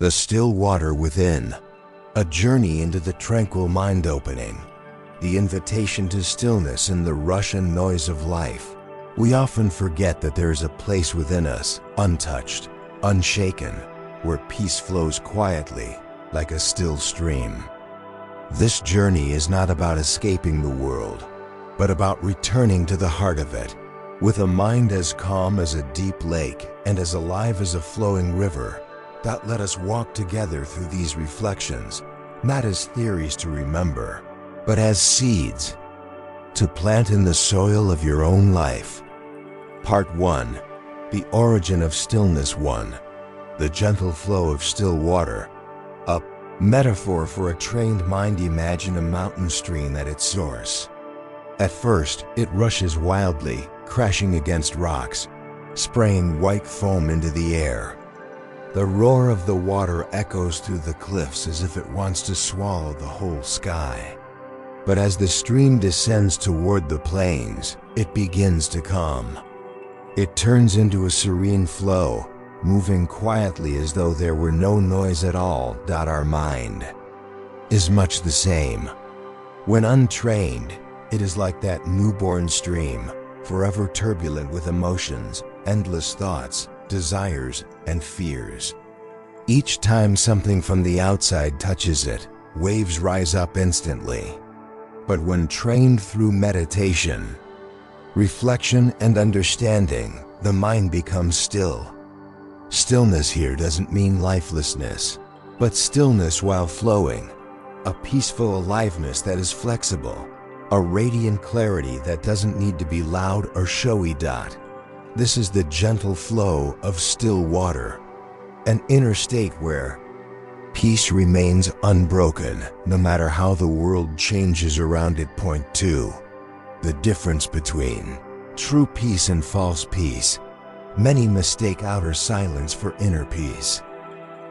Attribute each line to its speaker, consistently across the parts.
Speaker 1: The still water within, a journey into the tranquil mind opening, the invitation to stillness in the rush and noise of life. We often forget that there is a place within us, untouched, unshaken, where peace flows quietly, like a still stream. This journey is not about escaping the world, but about returning to the heart of it, with a mind as calm as a deep lake and as alive as a flowing river. Let us walk together through these reflections, not as theories to remember, but as seeds to plant in the soil of your own life. Part 1. The Origin of Stillness 1. The gentle flow of still water. A metaphor for a trained mind. Imagine a mountain stream at its source. At first, it rushes wildly, crashing against rocks, spraying white foam into the air. The roar of the water echoes through the cliffs as if it wants to swallow the whole sky. But as the stream descends toward the plains, it begins to calm. It turns into a serene flow, moving quietly as though there were no noise at all. Our mind is much the same. When untrained, it is like that newborn stream, forever turbulent with emotions, endless thoughts, desires, and fears. Each time something from the outside touches it, waves rise up instantly. But when trained through meditation, reflection, and understanding, the mind becomes still. Stillness here doesn't mean lifelessness, but stillness while flowing, a peaceful aliveness that is flexible, a radiant clarity that doesn't need to be loud or showy. This is the gentle flow of still water, an inner state where peace remains unbroken no matter how the world changes around it. Point 2. The difference between true peace and false peace. Many mistake outer silence for inner peace.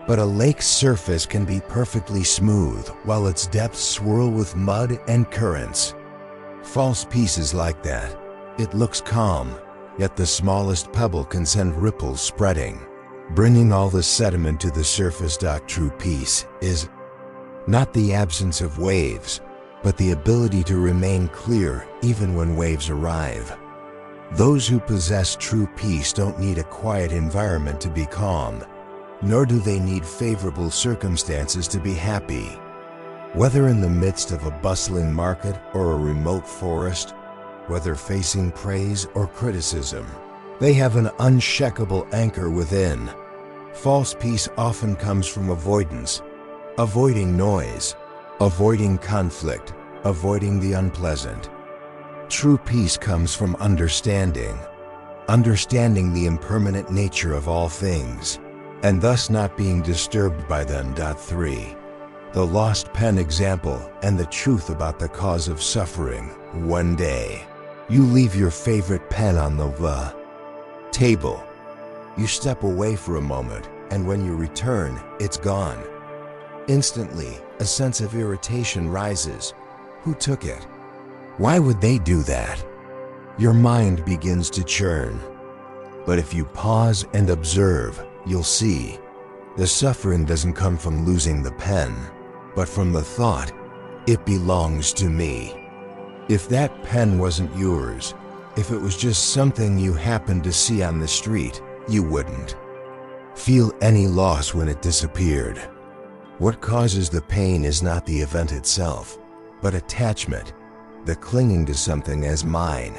Speaker 1: But a lake's surface can be perfectly smooth while its depths swirl with mud and currents. False peace is like that. It looks calm, yet the smallest pebble can send ripples spreading, bringing all the sediment to the surface. True peace is not the absence of waves, but the ability to remain clear even when waves arrive. Those who possess true peace don't need a quiet environment to be calm, nor do they need favorable circumstances to be happy. Whether in the midst of a bustling market or a remote forest, whether facing praise or criticism, they have an unshakable anchor within. False peace often comes from avoidance, avoiding noise, avoiding conflict, avoiding the unpleasant. True peace comes from understanding the impermanent nature of all things, and thus not being disturbed by them. 3. The lost pen example and the truth about the cause of suffering. One day, you leave your favorite pen on the table. You step away for a moment, and when you return, it's gone. Instantly, a sense of irritation rises. Who took it? Why would they do that? Your mind begins to churn. But if you pause and observe, you'll see the suffering doesn't come from losing the pen, but from the thought, it belongs to me. If that pen wasn't yours, if it was just something you happened to see on the street, you wouldn't feel any loss when it disappeared. What causes the pain is not the event itself, but attachment, the clinging to something as mine.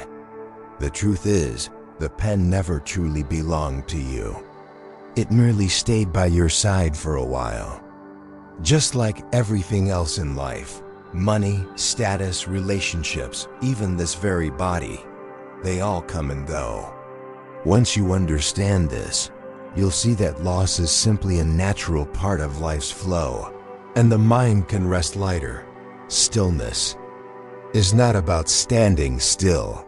Speaker 1: The truth is, the pen never truly belonged to you. It merely stayed by your side for a while. Just like everything else in life, money, status, relationships, even this very body, they all come and go. Once you understand this, you'll see that loss is simply a natural part of life's flow, and the mind can rest lighter. Stillness is not about standing still.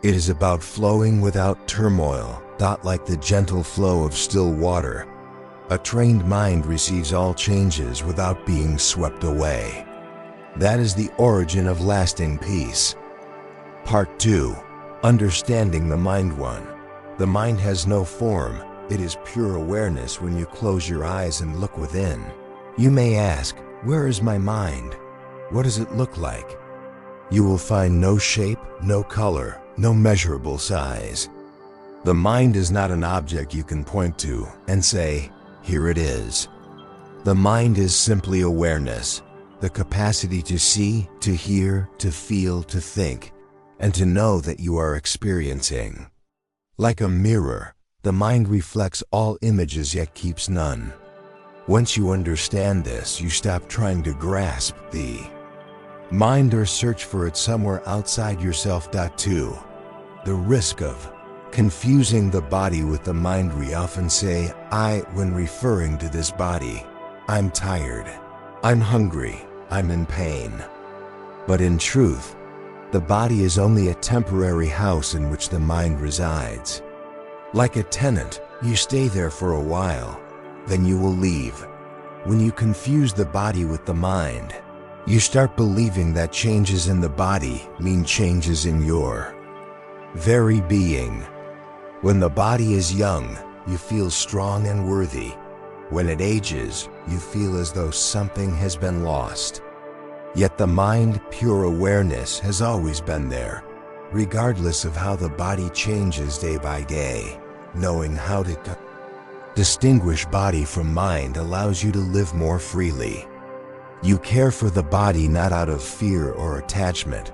Speaker 1: It is about flowing without turmoil. Like the gentle flow of still water, a trained mind receives all changes without being swept away. That is the origin of lasting peace. Part 2. Understanding the mind. 1. The mind has no form, It is pure awareness when you close your eyes and look within. You may ask, where is my mind? What does it look like? You will find no shape, no color, no measurable size. The mind is not an object you can point to and say, here it is. The mind is simply awareness, the capacity to see, to hear, to feel, to think, and to know that you are experiencing. Like a mirror, the mind reflects all images yet keeps none. Once you understand this, you stop trying to grasp the mind or search for it somewhere outside yourself. 2. The risk of confusing the body with the mind. We often say, I, when referring to this body. I'm tired, I'm hungry, I'm in pain. But in truth, the body is only a temporary house in which the mind resides. Like a tenant, you stay there for a while, then you will leave. When you confuse the body with the mind, you start believing that changes in the body mean changes in your very being. When the body is young, you feel strong and worthy. When it ages, you feel as though something has been lost. Yet the mind, pure awareness, has always been there, regardless of how the body changes day by day. Knowing how to distinguish body from mind allows you to live more freely. You care for the body not out of fear or attachment,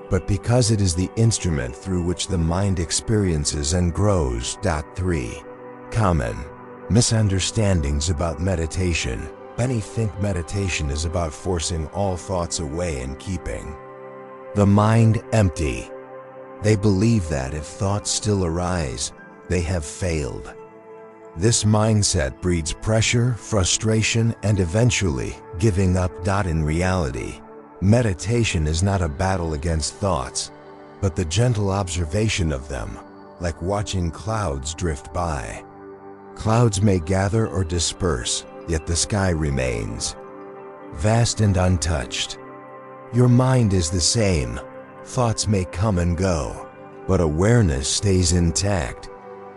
Speaker 1: but because it is the instrument through which the mind experiences and grows. 3. Common misunderstandings about meditation. Many think meditation is about forcing all thoughts away and keeping the mind empty. They believe that if thoughts still arise, they have failed. This mindset breeds pressure, frustration, and eventually giving up. In reality, meditation is not a battle against thoughts, but the gentle observation of them, like watching clouds drift by. Clouds may gather or disperse, yet the sky remains vast and untouched. Your mind is the same. Thoughts may come and go, but awareness stays intact.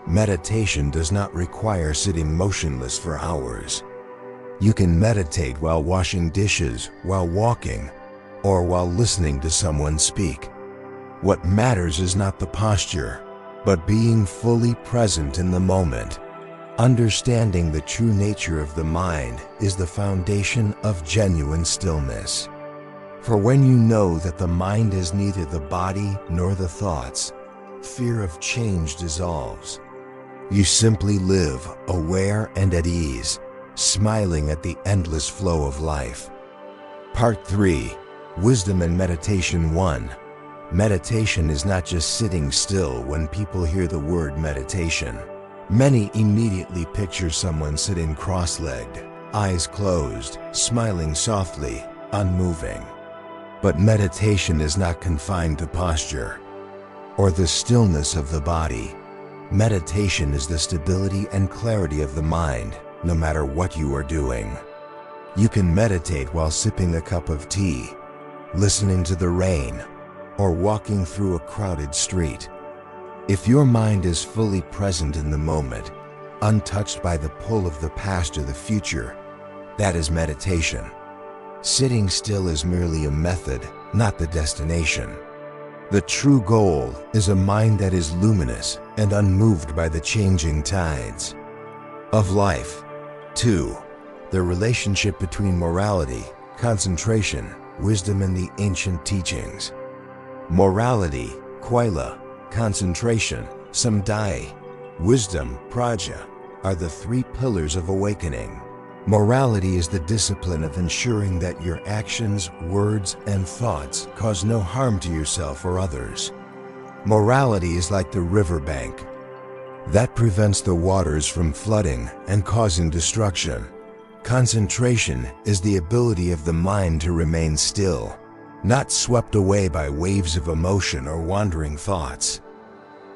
Speaker 1: Meditation does not require sitting motionless for hours. You can meditate while washing dishes, while walking, or while listening to someone speak. What matters is not the posture, but being fully present in the moment. Understanding the true nature of the mind is the foundation of genuine stillness. For when you know that the mind is neither the body nor the thoughts, fear of change dissolves. You simply live aware and at ease, smiling at the endless flow of life. Part 3. Wisdom and Meditation. 1. Meditation is not just sitting still. When people hear the word meditation, many immediately picture someone sitting cross-legged, eyes closed, smiling softly, unmoving. But meditation is not confined to posture or the stillness of the body. Meditation is the stability and clarity of the mind, no matter what you are doing. You can meditate while sipping a cup of tea, listening to the rain, or walking through a crowded street. If your mind is fully present in the moment, untouched by the pull of the past or the future, that is meditation. Sitting still is merely a method, not the destination. The true goal is a mind that is luminous and unmoved by the changing tides of life. 2. The relationship between morality, concentration, wisdom, and the ancient teachings. Morality, Kwaila, concentration, Samdai, wisdom, Praja, are the 3 pillars of awakening. Morality is the discipline of ensuring that your actions, words, and thoughts cause no harm to yourself or others. Morality is like the riverbank that prevents the waters from flooding and causing destruction. Concentration is the ability of the mind to remain still, not swept away by waves of emotion or wandering thoughts.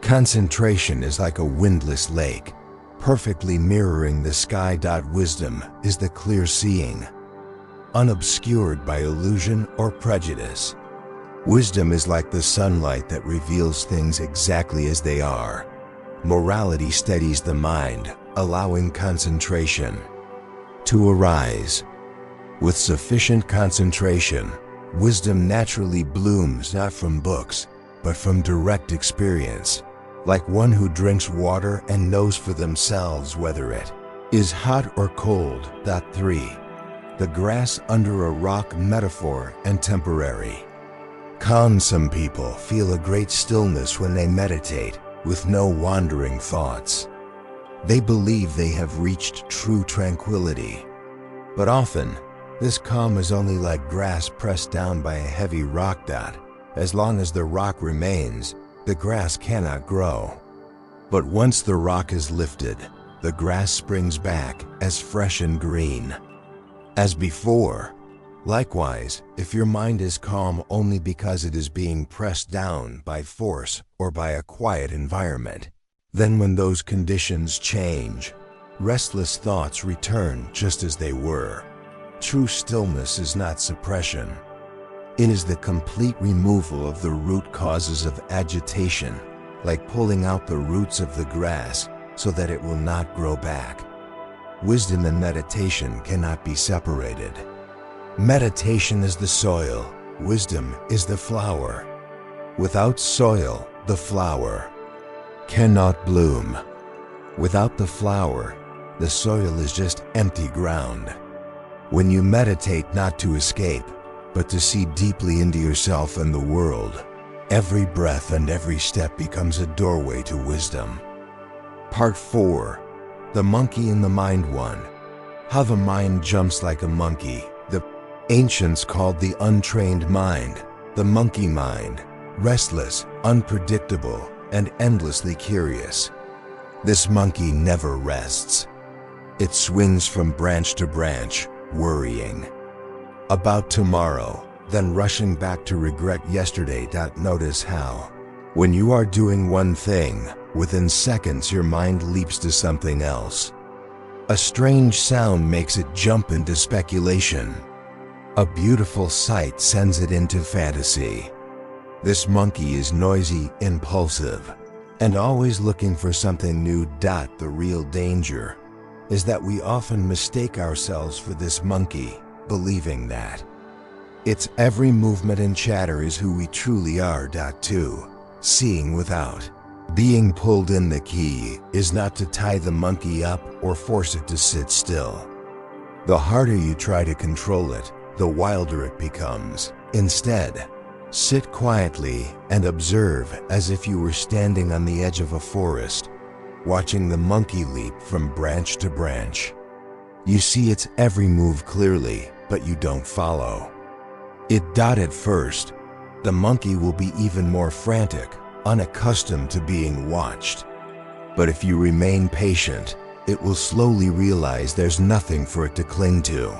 Speaker 1: Concentration is like a windless lake, perfectly mirroring the sky. Wisdom is the clear seeing, unobscured by illusion or prejudice. Wisdom is like the sunlight that reveals things exactly as they are. Morality steadies the mind, allowing concentration to arise. With sufficient concentration, wisdom naturally blooms not from books, but from direct experience, like one who drinks water and knows for themselves whether it is hot or cold. 3. The grass under a rock metaphor and temporary. Some people feel a great stillness when they meditate, with no wandering thoughts. They believe they have reached true tranquility. But often, this calm is only like grass pressed down by a heavy rock. As long as the rock remains, the grass cannot grow. But once the rock is lifted, the grass springs back as fresh and green as before. Likewise, if your mind is calm only because it is being pressed down by force or by a quiet environment, then when those conditions change, restless thoughts return just as they were. True stillness is not suppression. It is the complete removal of the root causes of agitation, like pulling out the roots of the grass so that it will not grow back. Wisdom and meditation cannot be separated. Meditation is the soil, wisdom is the flower. Without soil, the flower cannot bloom. Without the flower, the soil is just empty ground. When you meditate not to escape, but to see deeply into yourself and the world, every breath and every step becomes a doorway to wisdom. Part 4. The Monkey in the Mind 1. How the mind jumps like a monkey. The ancients called the untrained mind the monkey mind, restless, unpredictable, and endlessly curious. This monkey never rests. It swings from branch to branch, worrying about tomorrow, then rushing back to regret yesterday. Notice how, when you are doing one thing, within seconds your mind leaps to something else. A strange sound makes it jump into speculation. A beautiful sight sends it into fantasy. This monkey is noisy, impulsive, and always looking for something new. The real danger is that we often mistake ourselves for this monkey, believing that its every movement and chatter is who we truly are. 2. Seeing without being pulled in. The key is not to tie the monkey up or force it to sit still. The harder you try to control it, the wilder it becomes. Instead, sit quietly and observe as if you were standing on the edge of a forest, watching the monkey leap from branch to branch. You see its every move clearly, but you don't follow it. At first, the monkey will be even more frantic, unaccustomed to being watched. But if you remain patient, it will slowly realize there's nothing for it to cling to.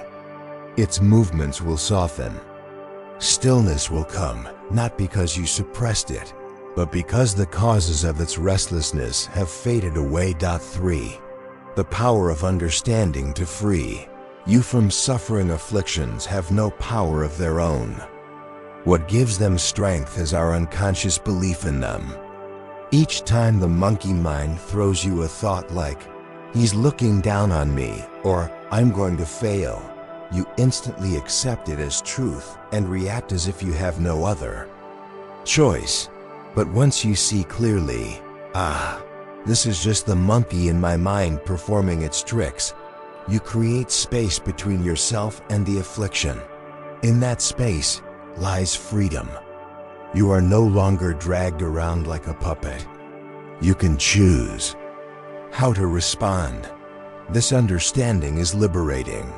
Speaker 1: Its movements will soften. Stillness will come, not because you suppressed it, but because the causes of its restlessness have faded away. 3. The power of understanding to free you from suffering. Afflictions have no power of their own. What gives them strength is our unconscious belief in them. Each time the monkey mind throws you a thought like, "He's looking down on me," or "I'm going to fail," you instantly accept it as truth and react as if you have no other choice. But once you see clearly, this is just the monkey in my mind performing its tricks, you create space between yourself and the affliction. In that space lies freedom. You are no longer dragged around like a puppet. You can choose how to respond. This understanding is liberating.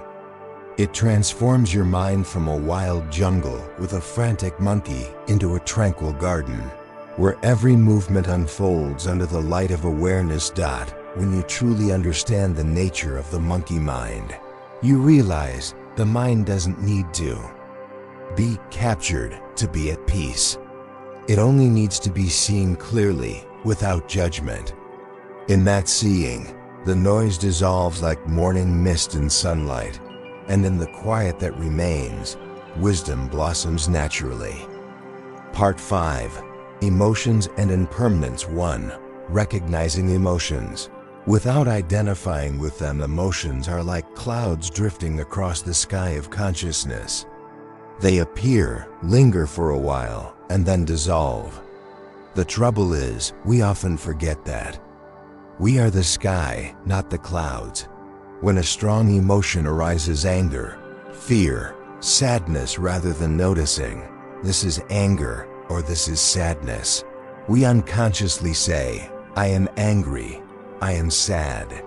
Speaker 1: It transforms your mind from a wild jungle with a frantic monkey into a tranquil garden, where every movement unfolds under the light of awareness. When you truly understand the nature of the monkey mind, you realize the mind doesn't need to be captured to be at peace. It only needs to be seen clearly, without judgment. In that seeing, the noise dissolves like morning mist in sunlight, and in the quiet that remains, wisdom blossoms naturally. Part 5. Emotions and Impermanence 1. Recognizing emotions. Without identifying with them, emotions are like clouds drifting across the sky of consciousness. They appear, linger for a while, and then dissolve. The trouble is, we often forget that. We are the sky, not the clouds. When a strong emotion arises, anger, fear, sadness, rather than noticing, this is anger or this is sadness, we unconsciously say, I am angry, I am sad.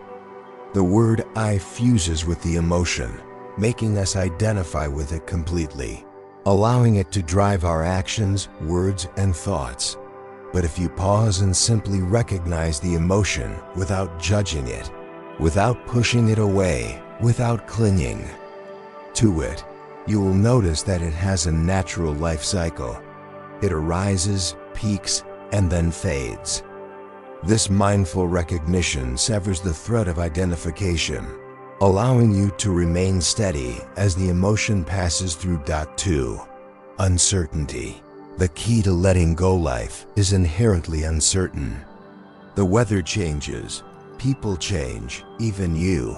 Speaker 1: The word I fuses with the emotion, making us identify with it completely, allowing it to drive our actions, words, and thoughts. But if you pause and simply recognize the emotion without judging it, without pushing it away, without clinging to it, you will notice that it has a natural life cycle. It arises, peaks, and then fades. This mindful recognition severs the thread of identification, allowing you to remain steady as the emotion passes through. 2. Uncertainty. The key to letting go. Life is inherently uncertain. The weather changes, people change, even you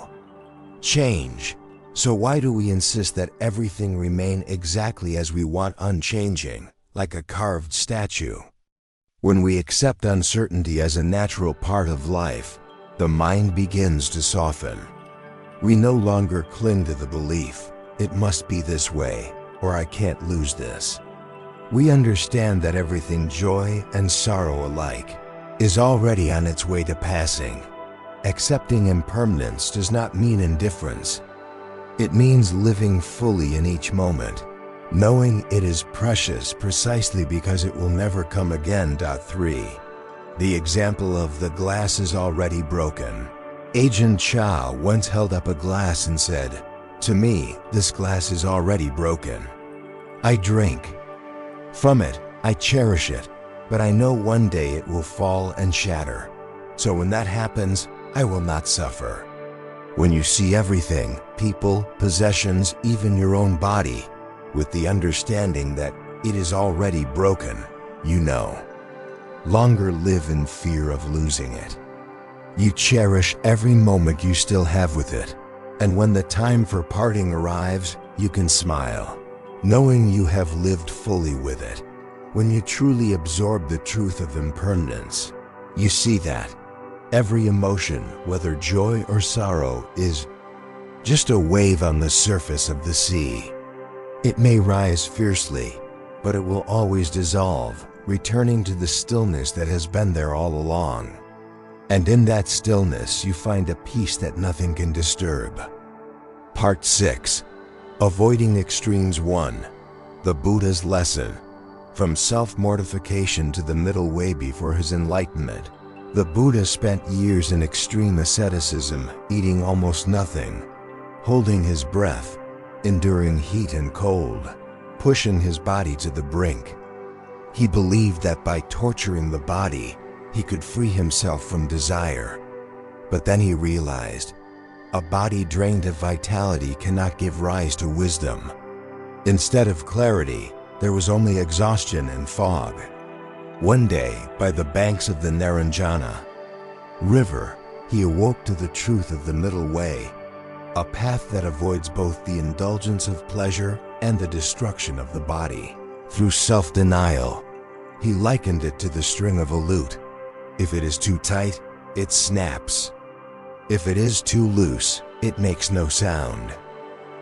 Speaker 1: change. So why do we insist that everything remain exactly as we want, unchanging, like a carved statue? When we accept uncertainty as a natural part of life, the mind begins to soften. We no longer cling to the belief, it must be this way, or I can't lose this. We understand that everything, joy and sorrow alike, is already on its way to passing. Accepting impermanence does not mean indifference. It means living fully in each moment, knowing it is precious precisely because it will never come again. 3. The example of the glass is already broken. Ajahn Chah once held up a glass and said, "To me, this glass is already broken. I drink from it, I cherish it, but I know one day it will fall and shatter. So when that happens, I will not suffer." When you see everything, people, possessions, even your own body, with the understanding that it is already broken, you no longer live in fear of losing it. You cherish every moment you still have with it, and when the time for parting arrives, you can smile, knowing you have lived fully with it. When you truly absorb the truth of impermanence, you see that every emotion, whether joy or sorrow, is just a wave on the surface of the sea. It may rise fiercely, but it will always dissolve, returning to the stillness that has been there all along. And in that stillness, you find a peace that nothing can disturb. Part 6. Avoiding Extremes. 1. The Buddha's Lesson. From self-mortification to the middle way before his enlightenment, the Buddha spent years in extreme asceticism, eating almost nothing, holding his breath, enduring heat and cold, pushing his body to the brink. He believed that by torturing the body, he could free himself from desire. But then he realized, a body drained of vitality cannot give rise to wisdom. Instead of clarity, there was only exhaustion and fog. One day, by the banks of the Naranjana River, he awoke to the truth of the middle way, a path that avoids both the indulgence of pleasure and the destruction of the body. Through self-denial, he likened it to the string of a lute. If it is too tight, it snaps. If it is too loose, it makes no sound.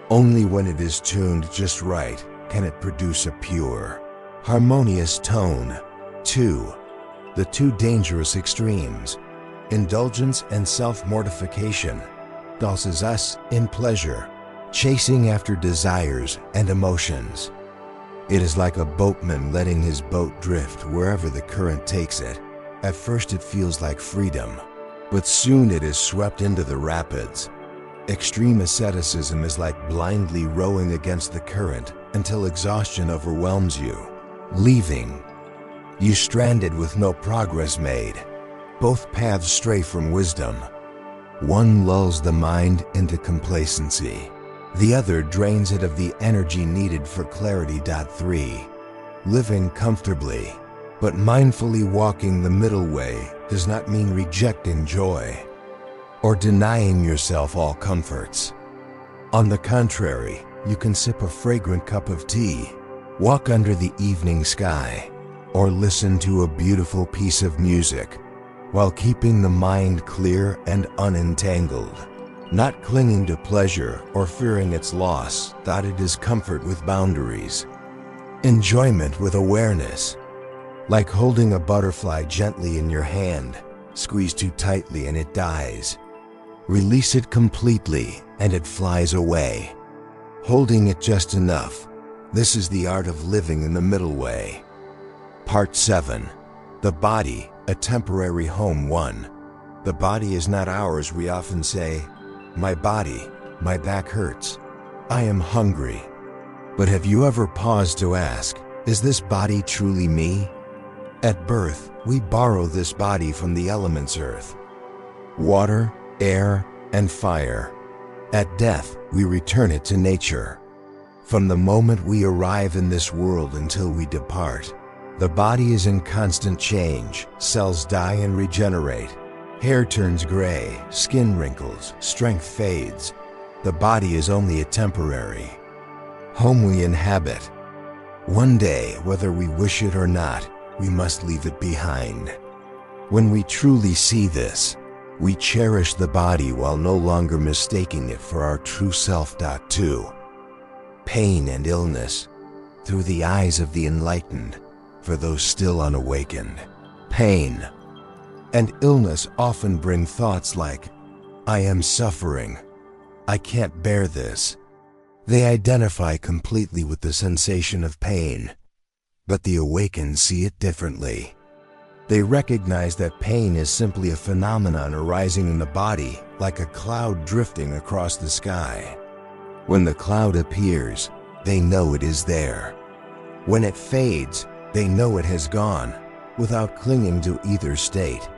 Speaker 1: Only when it is tuned just right can it produce a pure, harmonious tone. 2. The two dangerous extremes. Indulgence and self-mortification dulces us in pleasure, chasing after desires and emotions. It is like a boatman letting his boat drift wherever the current takes it. At first it feels like freedom, but soon it is swept into the rapids. Extreme asceticism is like blindly rowing against the current until exhaustion overwhelms you, leaving you stranded with no progress made. Both paths stray from wisdom. One lulls the mind into complacency. The other drains it of the energy needed for clarity. 3. Living comfortably, but mindfully walking the middle way does not mean rejecting joy. or denying yourself all comforts. On the contrary, you can sip a fragrant cup of tea, walk under the evening sky, or listen to a beautiful piece of music, while keeping the mind clear and unentangled, not clinging to pleasure or fearing its loss. That it is comfort with boundaries, enjoyment with awareness, like holding a butterfly gently in your hand. Squeeze too tightly and it dies. Release it completely and it flies away. Holding it just enough. This is the art of living in the middle way. Part 7. The body, a temporary home. 1. The body is not ours. We often say, "My body, my back hurts. I am hungry." But have you ever paused to ask, is this body truly me? At birth, we borrow this body from the elements earth, water, air, and fire. At death, we return it to nature. From the moment we arrive in this world until we depart, the body is in constant change. Cells die and regenerate. Hair turns gray, skin wrinkles, strength fades. The body is only a temporary home we inhabit. One day, whether we wish it or not, we must leave it behind. When we truly see this, we cherish the body while no longer mistaking it for our true self. 2. Pain and illness, through the eyes of the enlightened, for those still unawakened. Pain and illness often bring thoughts like, "I am suffering. I can't bear this." They identify completely with the sensation of pain, but the awakened see it differently. They recognize that pain is simply a phenomenon arising in the body, like a cloud drifting across the sky. When the cloud appears, they know it is there. When it fades, they know it has gone, without clinging to either state.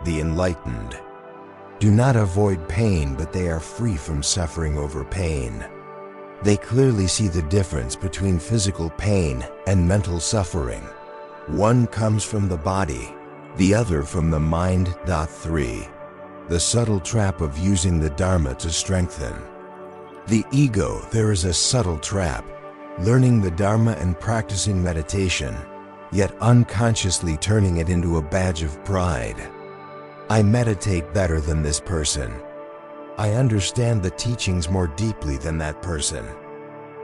Speaker 1: The enlightened do not avoid pain, but they are free from suffering over pain. They clearly see the difference between physical pain and mental suffering. One comes from the body, the other from the mind. 3. The subtle trap of using the Dharma to strengthen the ego. There is a subtle trap, learning the Dharma and practicing meditation, yet unconsciously turning it into a badge of pride. I meditate better than this person. I understand the teachings more deeply than that person.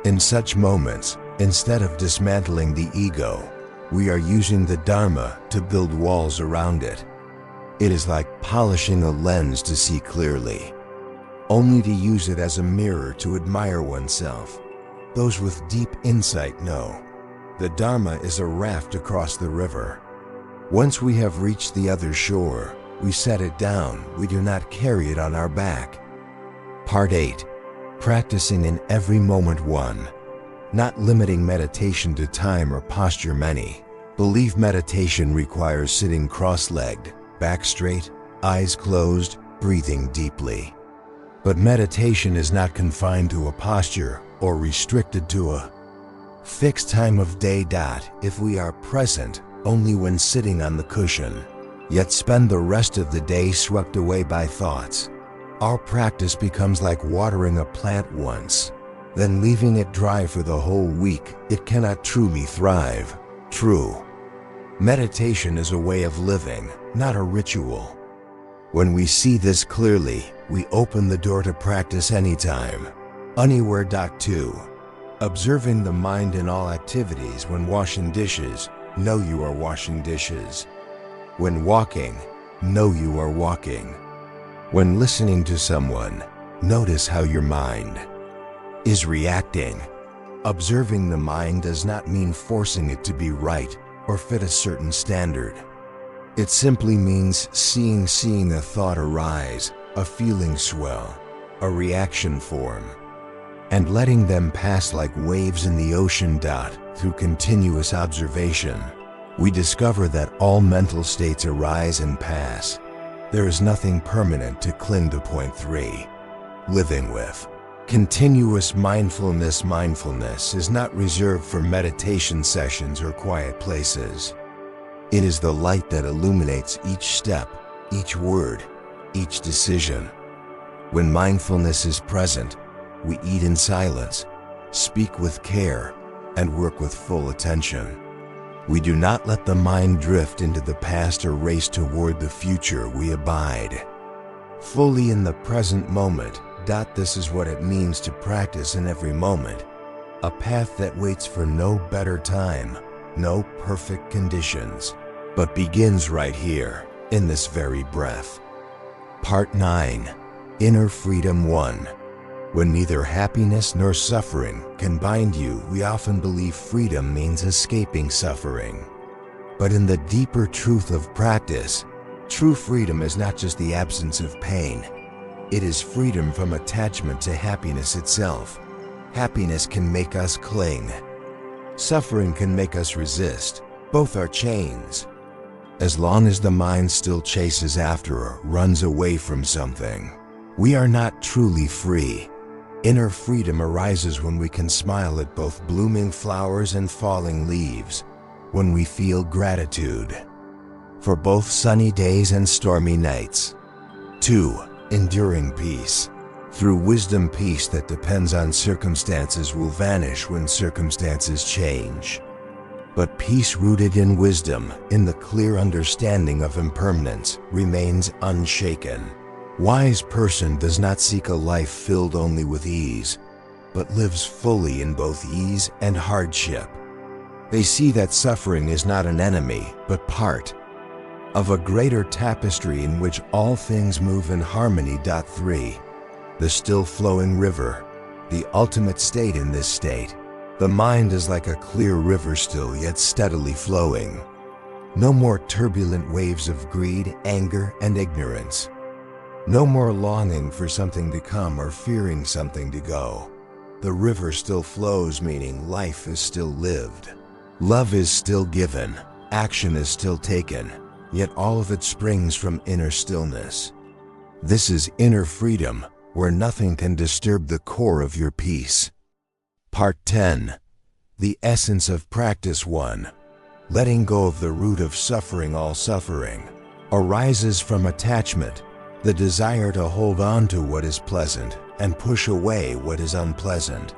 Speaker 1: In such moments, instead of dismantling the ego, we are using the Dharma to build walls around it. It is like polishing a lens to see clearly, only to use it as a mirror to admire oneself. Those with deep insight know the Dharma is a raft across the river. Once we have reached the other shore, we set it down. We do not carry it on our back. Part 8. Practicing in every moment. 1. Not limiting meditation to time or posture. Many believe meditation requires sitting cross-legged, back straight, eyes closed, breathing deeply. But meditation is not confined to a posture or restricted to a fixed time of day. If we are present only when sitting on the cushion, yet spend the rest of the day swept away by thoughts, our practice becomes like watering a plant once, then leaving it dry for the whole week. It cannot truly thrive. True meditation is a way of living, not a ritual. When we see this clearly, we open the door to practice anytime, anywhere. 2. Observing the mind in all activities. When washing dishes, know you are washing dishes. When walking, know you are walking. When listening to someone, notice how your mind is reacting. Observing the mind does not mean forcing it to be right or fit a certain standard. It simply means seeing a thought arise, a feeling swell, a reaction form, and letting them pass like waves in the ocean. Through continuous observation, we discover that all mental states arise and pass. There is nothing permanent to cling to. Point 3. Living with continuous mindfulness. Mindfulness is not reserved for meditation sessions or quiet places. It is the light that illuminates each step, each word, each decision. When mindfulness is present, we eat in silence, speak with care, and work with full attention. We do not let the mind drift into the past or race toward the future. We abide fully in the present moment. This is what it means to practice in every moment, a path that waits for no better time, no perfect conditions, but begins right here, in this very breath. Part 9. Inner Freedom 1. When neither happiness nor suffering can bind you, we often believe freedom means escaping suffering. But in the deeper truth of practice, true freedom is not just the absence of pain. It is freedom from attachment to happiness itself. Happiness can make us cling. Suffering can make us resist. Both are chains. As long as the mind still chases after or runs away from something, we are not truly free. Inner freedom arises when we can smile at both blooming flowers and falling leaves, when we feel gratitude for both sunny days and stormy nights. 2. Enduring peace. Through wisdom, peace that depends on circumstances will vanish when circumstances change. But peace rooted in wisdom, in the clear understanding of impermanence, remains unshaken. Wise person does not seek a life filled only with ease, but lives fully in both ease and hardship. They see that suffering is not an enemy, but part of a greater tapestry in which all things move in harmony. 3. The still flowing river. The ultimate state in this state. The mind is like a clear river, still yet steadily flowing. No more turbulent waves of greed, anger, and ignorance. No more longing for something to come or fearing something to go. The river still flows, meaning life is still lived. Love is still given. Action is still taken. Yet all of it springs from inner stillness. This is inner freedom, where nothing can disturb the core of your peace. Part 10. The Essence of Practice 1. Letting go of the root of suffering. All suffering arises from attachment, the desire to hold on to what is pleasant and push away what is unpleasant.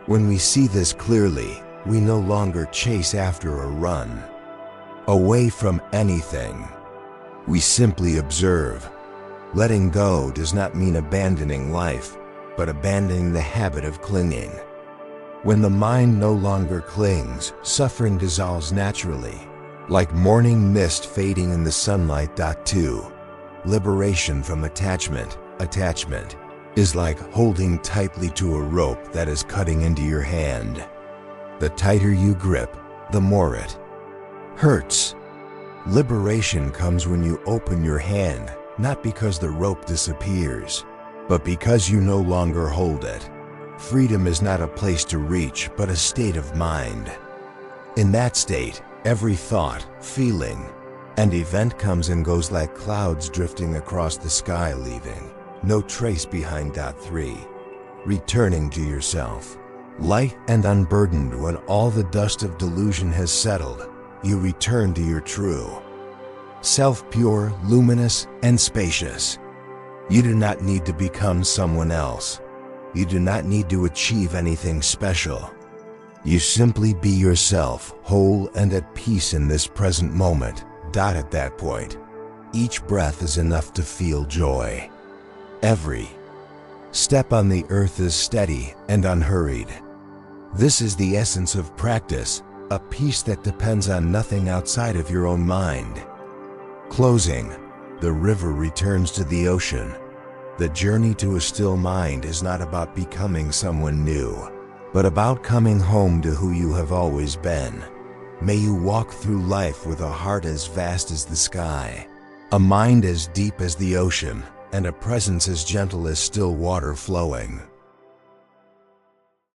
Speaker 1: When we see this clearly, we no longer chase after or run away from anything. We simply observe. Letting go does not mean abandoning life, but abandoning the habit of clinging. When the mind no longer clings, suffering dissolves naturally, like morning mist fading in the sunlight. 2. Liberation from attachment. Attachment is like holding tightly to a rope that is cutting into your hand. The tighter you grip, the more it hurts. Liberation comes when you open your hand, not because the rope disappears, but because you no longer hold it. Freedom is not a place to reach, but a state of mind. In that state, every thought, feeling, and event comes and goes like clouds drifting across the sky, leaving no trace behind. 3. Returning to yourself. Light and unburdened. When all the dust of delusion has settled, you return to your true self, pure, luminous, and spacious. You do not need to become someone else. You do not need to achieve anything special. You simply be yourself, whole and at peace in this present moment. At that point, each breath is enough to feel joy. Every step on the earth is steady and unhurried. This is the essence of practice, a peace that depends on nothing outside of your own mind. Closing. The river returns to the ocean. The journey to a still mind is not about becoming someone new, but about coming home to who you have always been. May you walk through life with a heart as vast as the sky, a mind as deep as the ocean, and a presence as gentle as still water flowing.